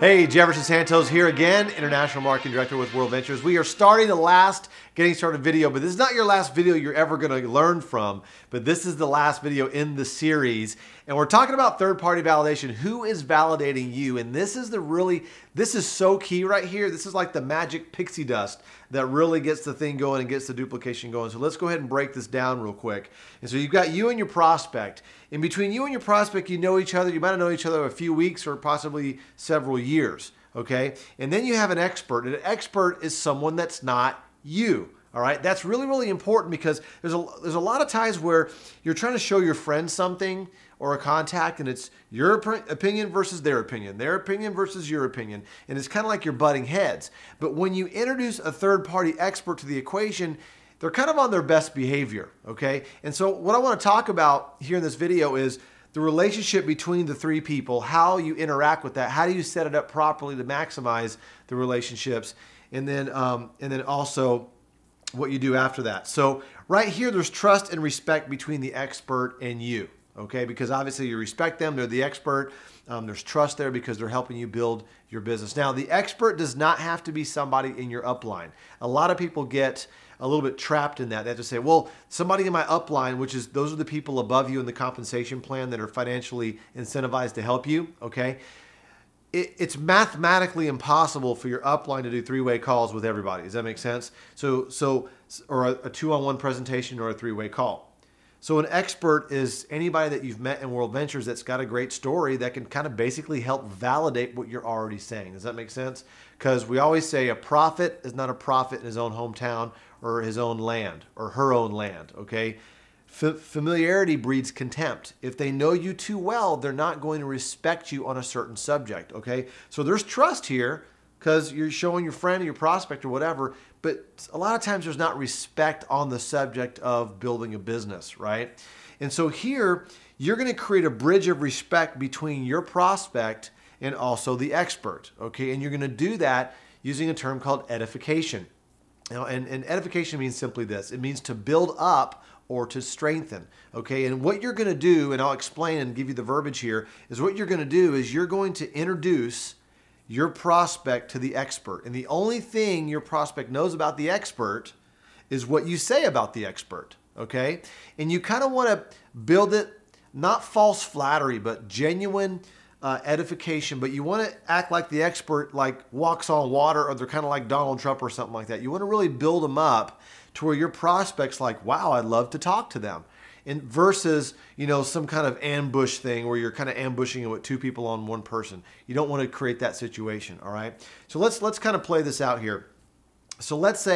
Hey, Jefferson Santos here again, International Marketing Director with World Ventures. We are starting the last Getting Started video, but this is not your last video you're ever going to learn from, but this is the last video in the series. And we're talking about third-party validation. Who is validating you? And this is this is so key right here. This is like the magic pixie dust that really gets the thing going and gets the duplication going. So let's go ahead and break this down real quick. And so you've got you and your prospect. In between you and your prospect, you know each other. You might have known each other a few weeks or possibly several years, okay? And then you have an expert. And an expert is someone that's not you. All right, that's really, really important because there's a lot of times where you're trying to show your friend something or a contact and it's your opinion versus their opinion versus your opinion, and it's kind of like you're butting heads. But when you introduce a third-party expert to the equation, they're kind of on their best behavior, okay? And so what I want to talk about here in this video is the relationship between the three people, how you interact with that, how do you set it up properly to maximize the relationships, and then also what you do after that. So right here, there's trust and respect between the expert and you, okay? Because obviously you respect them, they're the expert. There's trust there because they're helping you build your business. Now, the expert does not have to be somebody in your upline. A lot of people get a little bit trapped in that. They have to say, well, somebody in my upline, which is those are the people above you in the compensation plan that are financially incentivized to help you, okay? It's mathematically impossible for your upline to do three-way calls with everybody. Does that make sense? Or a two-on-one presentation or a three-way call. So an expert is anybody that you've met in World Ventures that's got a great story that can kind of basically help validate what you're already saying. Does that make sense? Because we always say a prophet is not a prophet in his own hometown or his own land or her own land, okay? Familiarity breeds contempt. If they know you too well, they're not going to respect you on a certain subject, okay? So there's trust here because you're showing your friend or your prospect or whatever, but a lot of times there's not respect on the subject of building a business, right? And so here, you're going to create a bridge of respect between your prospect and also the expert, okay? And you're going to do that using a term called edification. Now, and edification means simply this. It means to build up or to strengthen, okay? And what you're gonna do, and I'll explain and give you the verbiage here, is what you're gonna do is you're going to introduce your prospect to the expert. And the only thing your prospect knows about the expert is what you say about the expert, okay? And you kind of wanna build it, not false flattery, but genuine edification, but you want to act like the expert like walks on water, or they're kind of like Donald Trump or something like that. You want to really build them up to where your prospect's like, wow, I'd love to talk to them. And versus, you know, some kind of ambush thing where you're kind of ambushing it with two people on one person. You don't want to create that situation, all right? So let's kind of play this out here. So let's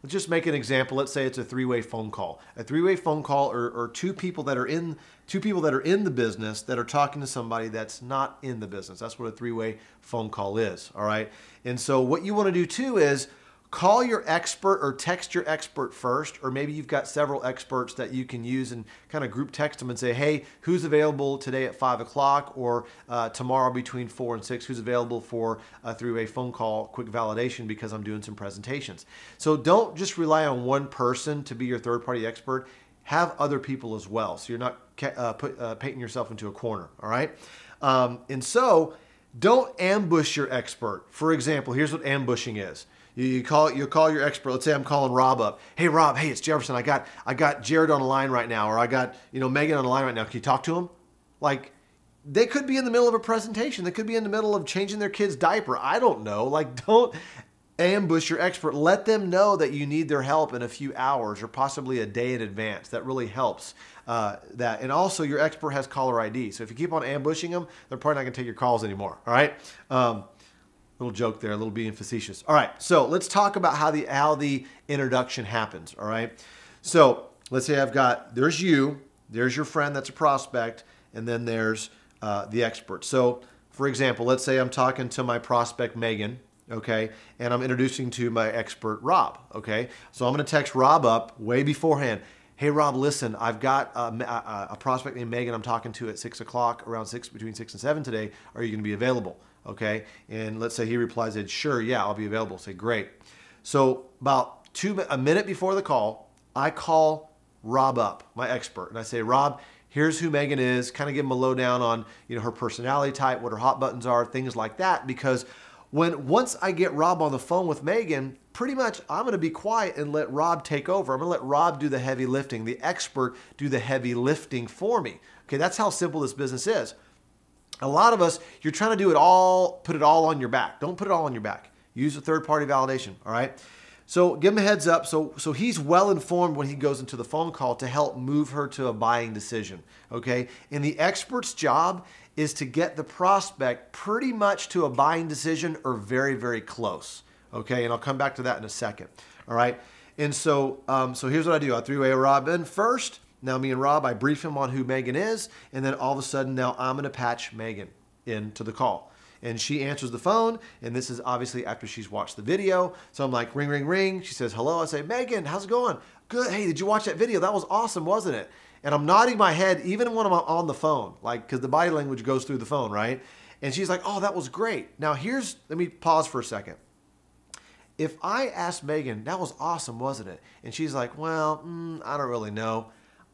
just make an example. Let's say it's a three-way phone call. A three-way phone call or two people that are in the business that are talking to somebody that's not in the business. That's what a three-way phone call is, all right? And so what you want to do too is call your expert or text your expert first, or maybe you've got several experts that you can use and kind of group text them and say, hey, who's available today at 5 o'clock or tomorrow between 4 and 6? Who's available for a three-way phone call, quick validation because I'm doing some presentations. So don't just rely on one person to be your third-party expert. Have other people as well, so you're not painting yourself into a corner, all right? And so don't ambush your expert. For example, here's what ambushing is. You call your expert. Let's say I'm calling Rob up. Hey Rob, hey, it's Jefferson. I got Jared on the line right now, or I got Megan on the line right now. Can you talk to him? Like, they could be in the middle of a presentation. They could be in the middle of changing their kid's diaper. I don't know. Like, don't ambush your expert. Let them know that you need their help in a few hours or possibly a day in advance. That really helps. That, and also your expert has caller ID. So if you keep on ambushing them, they're probably not going to take your calls anymore. All right. Little joke there, a little being facetious. All right, so let's talk about how the introduction happens, all right? So let's say there's you, there's your friend that's a prospect, and then there's the expert. So for example, let's say I'm talking to my prospect, Megan, okay? And I'm introducing to my expert, Rob, okay? So I'm gonna text Rob up way beforehand. Hey Rob, listen, I've got a prospect named Megan I'm talking to at 6 o'clock, between 6 and 7 today. Are you gonna be available? Okay, and let's say he replies, sure, yeah, I'll be available. Say, great. So about a minute before the call, I call Rob up, my expert, and I say, Rob, here's who Megan is, kind of give them a lowdown on, her personality type, what her hot buttons are, things like that. Because once I get Rob on the phone with Megan, pretty much I'm going to be quiet and let Rob take over. I'm going to let Rob do the heavy lifting, the expert do the heavy lifting for me. Okay, that's how simple this business is. A lot of us, you're trying to do it all, put it all on your back. Don't put it all on your back. Use a third-party validation, all right? So give him a heads up. So he's well informed when he goes into the phone call to help move her to a buying decision, okay? And the expert's job is to get the prospect pretty much to a buying decision or very, very close, okay? And I'll come back to that in a second, all right? And so here's what I do. I threw Rob in first. Now me and Rob, I brief him on who Megan is, and then all of a sudden now I'm gonna patch Megan into the call. And she answers the phone, and this is obviously after she's watched the video. So I'm like, ring, ring, ring. She says, hello. I say, Megan, how's it going? Good. Hey, did you watch that video? That was awesome, wasn't it? And I'm nodding my head even when I'm on the phone, like, because the body language goes through the phone, right? And she's like, oh, that was great. Now let me pause for a second. If I asked Megan, that was awesome, wasn't it? And she's like, well, I don't really know.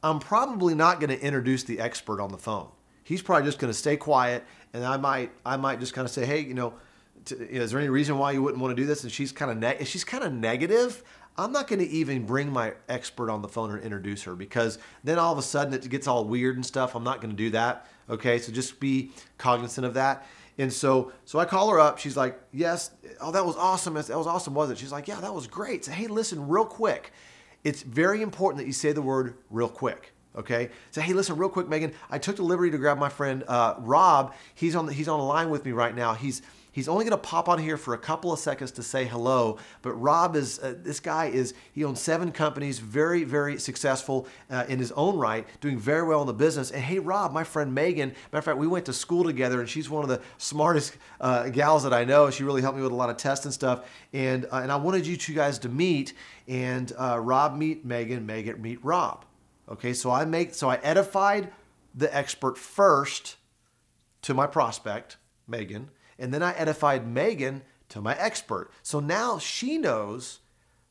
I'm probably not going to introduce the expert on the phone. He's probably just going to stay quiet, and I might just kind of say, hey, is there any reason why you wouldn't want to do this? And she's kind of negative. I'm not going to even bring my expert on the phone or introduce her, because then all of a sudden it gets all weird and stuff. I'm not going to do that. Okay, so just be cognizant of that. And so I call her up. She's like, yes. Oh, that was awesome. That was awesome, wasn't it? She's like, yeah, that was great. So, hey, listen, real quick. It's very important that you say the word real quick. Okay. So, hey, listen, real quick, Megan, I took the liberty to grab my friend, Rob. He's on the line with me right now. He's only going to pop on here for a couple of seconds to say hello. But Rob is, this guy he owns 7 companies, very, very successful in his own right, doing very well in the business. And hey, Rob, my friend Megan, matter of fact, we went to school together, and she's one of the smartest gals that I know. She really helped me with a lot of tests and stuff. And I wanted you two guys to meet, and Rob meet Megan, Megan meet Rob. Okay, so I edified the expert first to my prospect, Megan, and then I edified Megan to my expert. So now she knows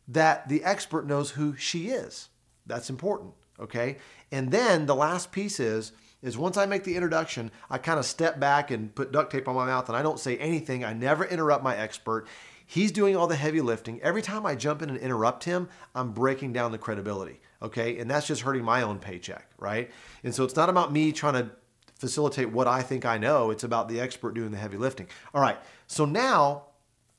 that the expert knows who she is. That's important, okay? And then the last piece is once I make the introduction, I kind of step back and put duct tape on my mouth, and I don't say anything. I never interrupt my expert. He's doing all the heavy lifting. Every time I jump in and interrupt him, I'm breaking down the credibility, okay? And that's just hurting my own paycheck, right? And so it's not about me trying to facilitate what I think I know. It's about the expert doing the heavy lifting. All right, so now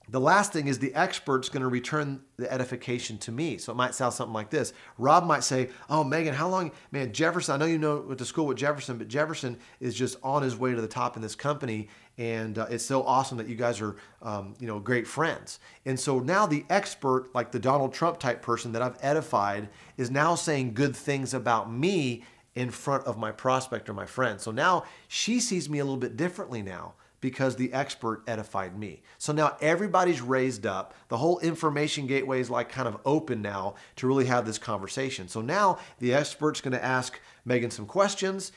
the last thing is the expert's going to return the edification to me. So it might sound something like this. Rob might say, oh, Megan, how long, man, Jefferson, I know you went to school with Jefferson, but Jefferson is just on his way to the top in this company. And it's so awesome that you guys are, great friends. And so now the expert, like the Donald Trump type person that I've edified, is now saying good things about me in front of my prospect or my friend. So now she sees me a little bit differently now, because the expert edified me. So now everybody's raised up. The whole information gateway is like kind of open now to really have this conversation. So now the expert's going to ask Megan some questions.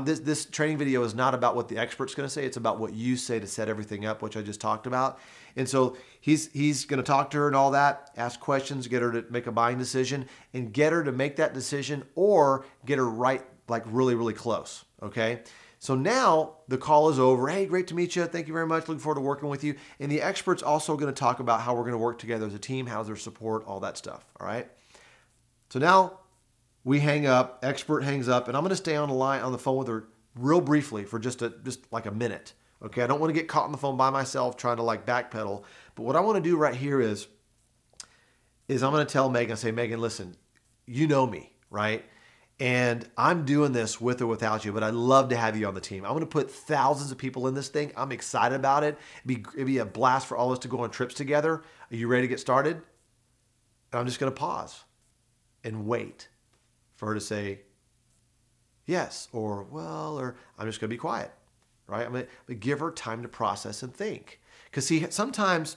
This training video is not about what the expert's going to say. It's about what you say to set everything up, which I just talked about. And so he's going to talk to her and all that, ask questions, get her to make a buying decision, and get her to make that decision or get her right, like really, really close. Okay. So now the call is over. Hey, great to meet you. Thank you very much. Looking forward to working with you. And the expert's also going to talk about how we're going to work together as a team, how's their support, all that stuff. All right. So now we hang up, expert hangs up, and I'm going to stay on the phone with her real briefly for just like a minute. Okay. I don't want to get caught on the phone by myself trying to like backpedal. But what I want to do right here is I'm going to tell Megan, say, Megan, listen, you know me, right? And I'm doing this with or without you, but I'd love to have you on the team. I'm going to put thousands of people in this thing. I'm excited about it. It'd be a blast for all of us to go on trips together. Are you ready to get started? And I'm just going to pause and wait for her to say yes or well, or I'm just going to be quiet, right? I'm going to give her time to process and think. Because see, sometimes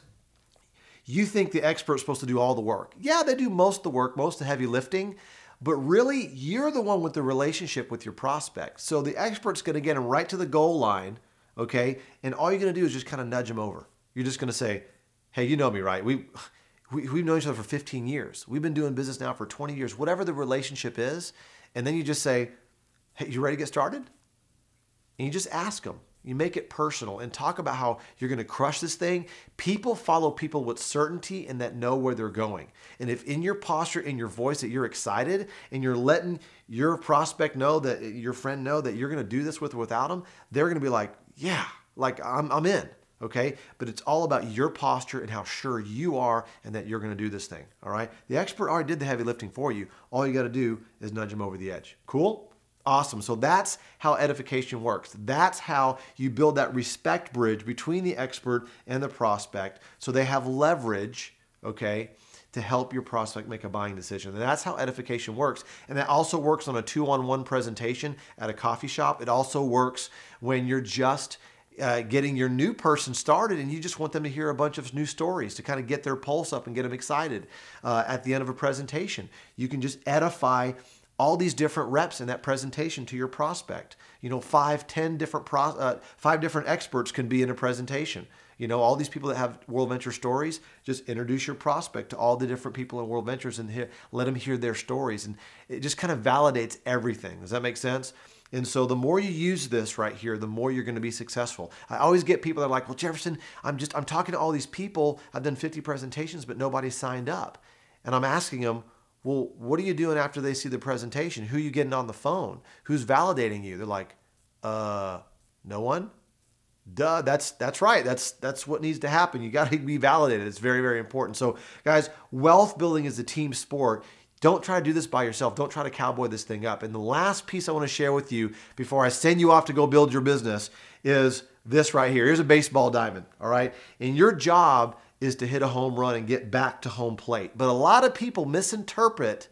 you think the expert's supposed to do all the work. Yeah, they do most of the work, most of the heavy lifting. But really, you're the one with the relationship with your prospect. So the expert's going to get him right to the goal line, okay? And all you're going to do is just kind of nudge him over. You're just going to say, hey, you know me, right? We've known each other for 15 years. We've been doing business now for 20 years, whatever the relationship is. And then you just say, hey, you ready to get started? And you just ask them. You make it personal and talk about how you're going to crush this thing. People follow people with certainty and that know where they're going. And if in your posture, in your voice, that you're excited and you're letting your prospect know, that your friend know that you're going to do this with or without them, they're going to be like, yeah, like I'm in. Okay. But it's all about your posture and how sure you are and that you're going to do this thing. All right. The expert already did the heavy lifting for you. All you got to do is nudge them over the edge. Cool. Awesome. So that's how edification works. That's how you build that respect bridge between the expert and the prospect so they have leverage, okay, to help your prospect make a buying decision. And that's how edification works. And that also works on a 2-on-1 presentation at a coffee shop. It also works when you're just getting your new person started and you just want them to hear a bunch of new stories to kind of get their pulse up and get them excited at the end of a presentation. You can just edify all these different reps in that presentation to your prospect. 5 different experts can be in a presentation. All these people that have World Venture stories, just introduce your prospect to all the different people in World Ventures and let them hear their stories. And it just kind of validates everything. Does that make sense? And so the more you use this right here, the more you're going to be successful. I always get people that are like, well, Jefferson, I'm talking to all these people. I've done 50 presentations, but nobody signed up. And I'm asking them, well, what are you doing after they see the presentation? Who are you getting on the phone? Who's validating you? They're like, no one? Duh, that's right. That's what needs to happen. You got to be validated. It's very, very important. So guys, wealth building is a team sport. Don't try to do this by yourself. Don't try to cowboy this thing up. And the last piece I want to share with you before I send you off to go build your business is this right here. Here's a baseball diamond, all right? And your job is to hit a home run and get back to home plate. But a lot of people misinterpret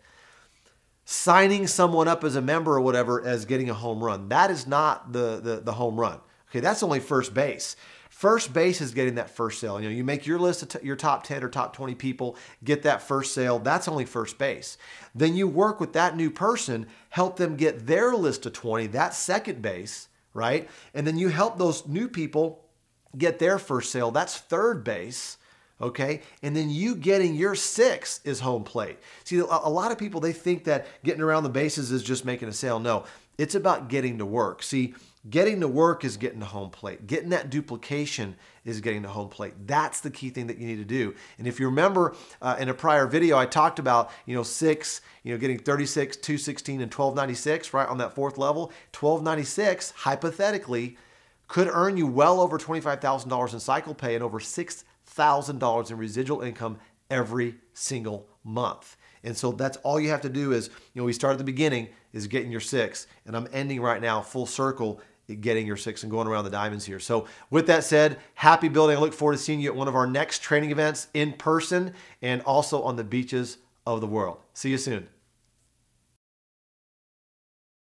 signing someone up as a member or whatever as getting a home run. That is not the home run. Okay, that's only first base. First base is getting that first sale. You make your list of your top 10 or top 20 people, get that first sale. That's only first base. Then you work with that new person, help them get their list of 20. That's second base, right? And then you help those new people get their first sale. That's third base. Okay. And then you getting your 6 is home plate. See, a lot of people, they think that getting around the bases is just making a sale. No, it's about getting to work. See, getting to work is getting to home plate. Getting that duplication is getting to home plate. That's the key thing that you need to do. And if you remember in a prior video, I talked about, 6, getting 36, 216, and 1296, right? On that 4th level, 1296, hypothetically, could earn you well over $25,000 in cycle pay and over $6,000 in residual income every single month. And so that's all you have to do is, we start at the beginning is getting your 6, and I'm ending right now full circle getting your 6 and going around the diamonds here. So with that said, happy building. I look forward to seeing you at one of our next training events in person and also on the beaches of the world. See you soon.